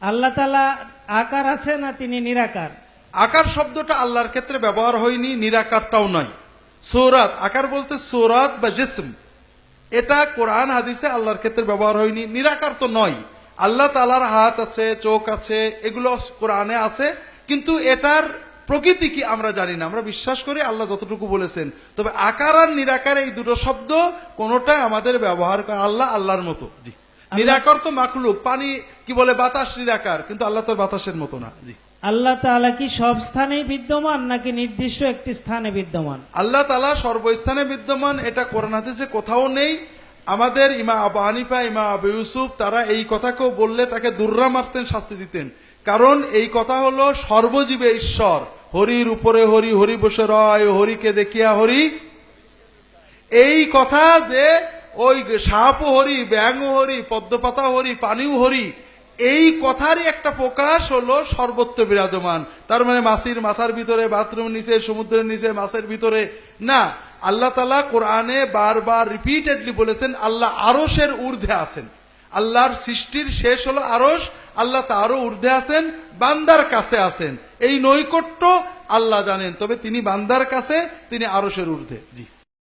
আল্লাহ তাআলা আকার আছে না তিনি নিরাকার? আকার শব্দটা আল্লাহর ক্ষেত্রে ব্যবহার হয়নি, নিরাকারটাও নয়। সূরাত, আকার বলতে সূরাত বা জিসম, এটা কোরআন হাদিসে আল্লাহর ক্ষেত্রে ব্যবহার হয়নি। নিরাকার তো নয়, আল্লাহ তাআলার হাত আছে, চোখ আছে, এগুলো কোরআনে আছে, কিন্তু এটার প্রকৃতি কি আমরা জানি না। আমরা বিশ্বাস করি আল্লাহ যতটুকু বলেছেন। তবে আকার আর নিরাকার এই দুটো শব্দ কোনোটাই আমাদের ব্যবহার করা আল্লাহ আল্লাহর মতো। জি, নিরাকার তো মাখলুক, পানি কি বলে বাতাস নিরাকার, কিন্তু আল্লাহ তো বাতাসের মতো না। জি, আল্লাহ তাআলা কি সব স্থানেই বিদ্যমান নাকি নির্দিষ্ট একটি স্থানে বিদ্যমান? আল্লাহ তাআলা সর্বস্থানে বিদ্যমান, এটা কোরআন হাদিসে কোথাও নেই। আমাদের ইমাম আবু হানিফা, ইমাম আবু ইউসুফ তারা এই কথাকেও বললে তাকে দুর্রা মারতেন, শাস্তি দিতেন। কারণ এই কথা হলো সর্বজীবে ঈশ্বর, হরির উপরে হরি, হরি বসে রয়, হরিকে দেখিয়া হরি। এই কথা যে ওই সাপ হরি, ব্যাঙ হরি, পদ্মপাতা হরি, পানিও হরি, এই কথারই একটা প্রকাশ হলো সর্বত্র বিরাজমান। তার মানে মাছির মাথার ভিতরে, বাথরুম নিচে, সমুদ্রের নিচে, মাছের ভিতরে না। আল্লাহ তাআলা কোরআনে বারবার রিপিটেডলি বলেছেন আল্লাহ আরশের ঊর্ধ্বে আছেন। আল্লাহর সৃষ্টির শেষ হলো আরশ, আল্লাহ তারও ঊর্ধ্বে আছেন, বান্দার কাছে আছেন। এই নৈকট্য আল্লাহ জানেন, তবে তিনি বান্দার কাছে, তিনি আরশের ঊর্ধ্বে। জি।